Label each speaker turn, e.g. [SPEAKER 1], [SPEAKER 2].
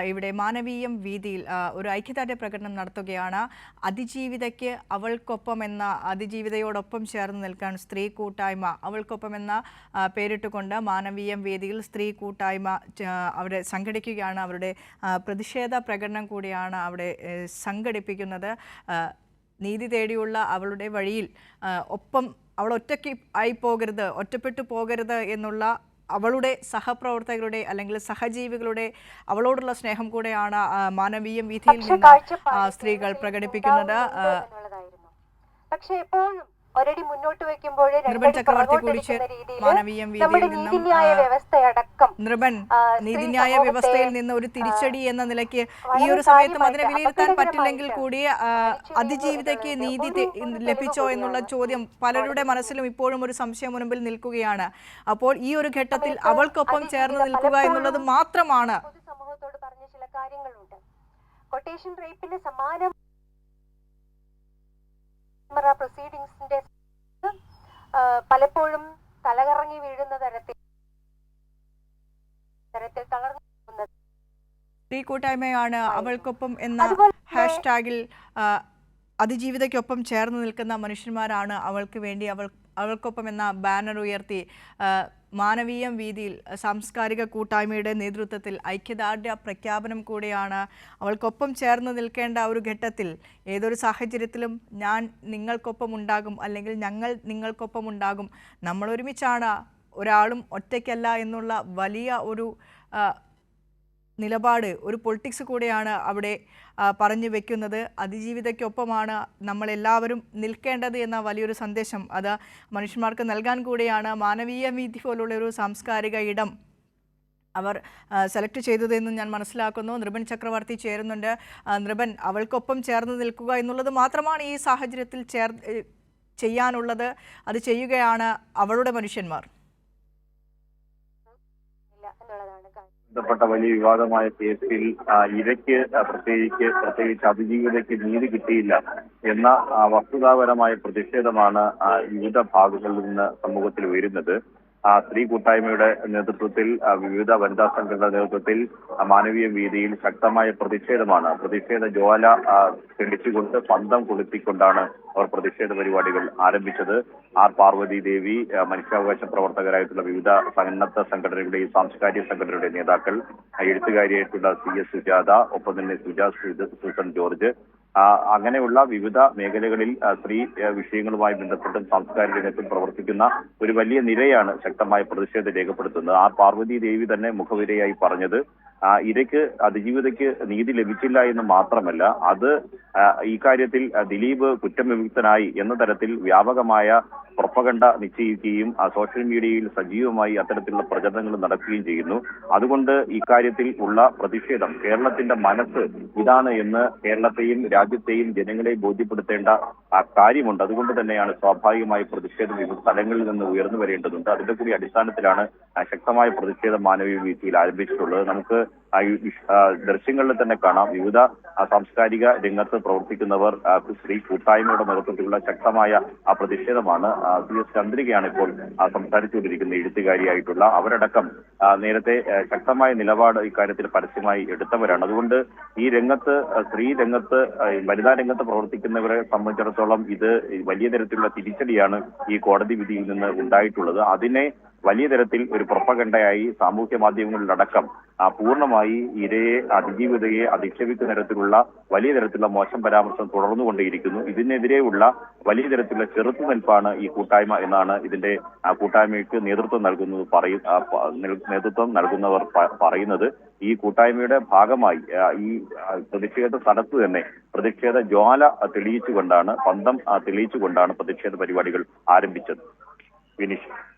[SPEAKER 1] ഇവിടെ മാനവീയം വീതിയിൽ ഒരു ഐക്യദാർഢ്യ പ്രകടനം നടത്തുകയാണ്. അതിജീവിതയ്ക്ക് അവൾക്കൊപ്പം എന്ന അതിജീവിതയോടൊപ്പം ചേർന്ന് നിൽക്കാൻ സ്ത്രീ കൂട്ടായ്മ അവൾക്കൊപ്പം എന്ന പേരിട്ടുകൊണ്ട് മാനവീയം വേദിയിൽ സ്ത്രീ കൂട്ടായ്മ അവിടെ സംഘടിക്കുകയാണ്. അവരുടെ പ്രതിഷേധ പ്രകടനം കൂടിയാണ് അവിടെ സംഘടിപ്പിക്കുന്നത്. നീതി തേടിയുള്ള അവളുടെ വഴിയിൽ ഒപ്പം അവൾ ഒറ്റയ്ക്ക് ആയി പോകരുത്, ഒറ്റപ്പെട്ടു പോകരുത് എന്നുള്ള അവളുടെ സഹപ്രവർത്തകരുടെ അല്ലെങ്കിൽ സഹജീവികളുടെ അവളോടുള്ള സ്നേഹം കൂടെയാണ് മാനവീയം വീഥിയിൽ നിന്ന് സ്ത്രീകൾ പ്രകടിപ്പിക്കുന്നത്.
[SPEAKER 2] പക്ഷേ എപ്പോഴും ഒരടി മുന്നോട്ട് വെക്കുമ്പോൾ
[SPEAKER 1] നിർബൻ ചക്രവർത്തി കൂടിച്ച് മാനവീയം വീഥിയിൽ നിന്നും നിർബൻ നീതിന്യായ വ്യവസ്ഥയിൽ നിന്ന് ഒരു തിരിച്ചടി എന്ന നിലയ്ക്ക് ഈ ഒരു സമയത്തും അതിനെ വിലയിരുത്താൻ പറ്റില്ലെങ്കിൽ കൂടി അതിജീവിതയ്ക്ക് നീതി ലഭിച്ചോ എന്നുള്ള ചോദ്യം പലരുടെ മനസ്സിലും ഇപ്പോഴും ഒരു സംശയം മുൻപിൽ നിൽക്കുകയാണ്. അപ്പോൾ ഈ ഒരു ഘട്ടത്തിൽ അവൾക്കൊപ്പം ചേർന്ന് നിൽക്കുക എന്നുള്ളത് മാത്രമാണ്.
[SPEAKER 2] പൊതുസമൂഹത്തോട് പറഞ്ഞ ചില കാര്യങ്ങളുണ്ട്. കൊട്ടേഷൻ റേപ്പിന് സമാനം പ്രൊസീഡിംഗ്സിന്റെ പലപ്പോഴും തലകറങ്ങി വീഴുന്ന തരത്തിൽ തളർന്നു
[SPEAKER 1] സ്ത്രീ കൂട്ടായ്മയാണ് അവൾക്കൊപ്പം എന്ന ഹാഷ്ടാഗിൽ അതിജീവിതയ്ക്കൊപ്പം ചേർന്ന് നിൽക്കുന്ന മനുഷ്യന്മാരാണ് അവൾക്ക് വേണ്ടി അവൾക്കൊപ്പം എന്ന ബാനർ ഉയർത്തി മാനവീയം വീതിയിൽ സാംസ്കാരിക കൂട്ടായ്മയുടെ നേതൃത്വത്തിൽ ഐക്യദാർഢ്യ പ്രഖ്യാപനം കൂടിയാണ്. അവൾക്കൊപ്പം ചേർന്ന് നിൽക്കേണ്ട ഒരു ഘട്ടത്തിൽ ഏതൊരു സാഹചര്യത്തിലും ഞാൻ നിങ്ങൾക്കൊപ്പം ഉണ്ടാകും, അല്ലെങ്കിൽ ഞങ്ങൾ നിങ്ങൾക്കൊപ്പം ഉണ്ടാകും, നമ്മൾ ഒരുമിച്ചാണ്, ഒരാളും ഒറ്റയ്ക്കല്ല എന്നുള്ള വലിയ ഒരു നിലപാട്, ഒരു പൊളിറ്റിക്സ് കൂടെയാണ് അവിടെ പറഞ്ഞു വെക്കുന്നത്. അതിജീവിതയ്ക്കൊപ്പമാണ് നമ്മളെല്ലാവരും നിൽക്കേണ്ടത് എന്ന വലിയൊരു സന്ദേശം അത് മനുഷ്യന്മാർക്ക് നൽകാൻ കൂടിയാണ് മാനവീയ വീഥി പോലുള്ള ഒരു സാംസ്കാരിക ഇടം അവർ സെലക്ട് ചെയ്തതെന്നും ഞാൻ മനസ്സിലാക്കുന്നു. നിർബൻ ചക്രവർത്തി ചേരുന്നുണ്ട്. നിർബൻ, അവൾക്കൊപ്പം ചേർന്ന് നിൽക്കുക എന്നുള്ളത് മാത്രമാണ് ഈ സാഹചര്യത്തിൽ ചെയ്യാനുള്ളത്. അത് ചെയ്യുകയാണ് അവളുടെ മനുഷ്യന്മാർ.
[SPEAKER 3] ബന്ധപ്പെട്ട വലിയ വിവാദമായ കേസിൽ ഇരയ്ക്ക് പ്രത്യേകിച്ച് അതിജീവിതയ്ക്ക് നീതി കിട്ടിയില്ല എന്ന വസ്തുതാപരമായ പ്രതിഷേധമാണ് വിവിധ ഭാഗങ്ങളിൽ നിന്ന് സമൂഹത്തിൽ ഉയരുന്നത്. സ്ത്രീ കൂട്ടായ്മയുടെ നേതൃത്വത്തിൽ, വിവിധ വനിതാ സംഘങ്ങളുടെ നേതൃത്വത്തിൽ മാനവീയ വീതിയിൽ ശക്തമായ പ്രതിഷേധമാണ്. പ്രതിഷേധ ജ്വാല തെളിച്ചുകൊണ്ട് പന്തം കൊളുത്തിക്കൊണ്ടാണ് അവർ പ്രതിഷേധ പരിപാടികൾ ആരംഭിച്ചത്. ആർ പാർവതി ദേവി, മനുഷ്യാവകാശ പ്രവർത്തകരായിട്ടുള്ള വിവിധ സന്നദ്ധ സംഘടനകളുടെയും സാംസ്കാരിക സംഘടനകളുടെയും നേതാക്കൾ, എഴുത്തുകാരിയായിട്ടുള്ള CS സുജാത, ഒപ്പം തന്നെ സൂസൻ ജോർജ്, അങ്ങനെയുള്ള വിവിധ മേഖലകളിൽ സ്ത്രീ വിഷയങ്ങളുമായി ബന്ധപ്പെട്ടും സാംസ്കാരിക രംഗത്തും പ്രവർത്തിക്കുന്ന ഒരു വലിയ നിരയാണ് ശക്തമായ പ്രതിഷേധം രേഖപ്പെടുത്തുന്നത്. ആ പാർവതി ദേവി തന്നെ മുഖവിരയായി പറഞ്ഞത് ഇരയ്ക്ക് അതിജീവിതയ്ക്ക് നീതി ലഭിച്ചില്ല എന്ന് മാത്രമല്ല, അത് ഈ കാര്യത്തിൽ ദിലീപ് കുറ്റവിമുക്തനായി എന്ന തരത്തിൽ വ്യാപകമായ പ്രൊപ്പഗണ്ട നിശ്ചയിക്കുകയും സോഷ്യൽ മീഡിയയിൽ സജീവമായി അത്തരത്തിലുള്ള പ്രചരണങ്ങൾ നടക്കുകയും ചെയ്യുന്നു. അതുകൊണ്ട് ഇക്കാര്യത്തിൽ ഉള്ള പ്രതിഷേധം, കേരളത്തിന്റെ മനസ്സ് ഇതാണ് എന്ന് കേരളത്തെയും രാജ്യത്തെയും ജനങ്ങളെയും ബോധ്യപ്പെടുത്തേണ്ട കാര്യമുണ്ട്. അതുകൊണ്ട് തന്നെയാണ് സ്വാഭാവികമായി പ്രതിഷേധം വിവിധ സ്ഥലങ്ങളിൽ നിന്ന് ഉയർന്നു വരേണ്ടതുണ്ട്. അതിന്റെ കൂടി അടിസ്ഥാനത്തിലാണ് ശക്തമായ പ്രതിഷേധം മാനവീയ വീഥിയിൽ ആരംഭിച്ചിട്ടുള്ളത്. നമുക്ക് ദൃശ്യങ്ങളിൽ തന്നെ കാണാം. വിവിധ സാംസ്കാരിക രംഗത്ത് പ്രവർത്തിക്കുന്നവർ സ്ത്രീ കൂട്ടായ്മയുടെ നേതൃത്വത്തിലുള്ള ശക്തമായ പ്രതിഷേധമാണ്. CS ചന്ദ്രികയാണ് ഇപ്പോൾ സംസാരിച്ചുകൊണ്ടിരിക്കുന്ന എഴുത്തുകാരിയായിട്ടുള്ള അവരടക്കം നേരത്തെ ശക്തമായ നിലപാട് ഇക്കാര്യത്തിൽ പരസ്യമായി എടുത്തവരാണ്. അതുകൊണ്ട് ഈ രംഗത്ത്, സ്ത്രീ രംഗത്ത്, വനിതാ രംഗത്ത് പ്രവർത്തിക്കുന്നവരെ സംബന്ധിച്ചിടത്തോളം ഇത് വലിയ തരത്തിലുള്ള തിരിച്ചടിയാണ് ഈ കോടതി വിധിയിൽ നിന്ന് ഉണ്ടായിട്ടുള്ളത്. അതിനെ വലിയ തരത്തിൽ ഒരു പ്രൊപ്പഗണ്ടയായി സാമൂഹ്യ മാധ്യമങ്ങളിലടക്കം പൂർണ്ണമായി ഇരയെ, അതിജീവിതയെ അധിക്ഷേപിക്കുന്ന തരത്തിലുള്ള വലിയ തരത്തിലുള്ള മോശം പരാമർശം തുടർന്നുകൊണ്ടേയിരിക്കുന്നു. ഇതിനെതിരെയുള്ള വലിയ തരത്തിലുള്ള ചെറുത്തുനിൽപ്പാണ് ഈ കൂട്ടായ്മ എന്നാണ് ഇതിന്റെ കൂട്ടായ്മയ്ക്ക് നേതൃത്വം നൽകുന്നവർ പറയുന്നത്. ഈ കൂട്ടായ്മയുടെ ഭാഗമായി ഈ പ്രതിഷേധ സ്ഥലത്ത് തന്നെ പ്രതിഷേധ ജ്വാല തെളിയിച്ചുകൊണ്ടാണ്, പന്തം തെളിയിച്ചുകൊണ്ടാണ് പ്രതിഷേധ പരിപാടികൾ ആരംഭിച്ചത്. വിനീഷ്.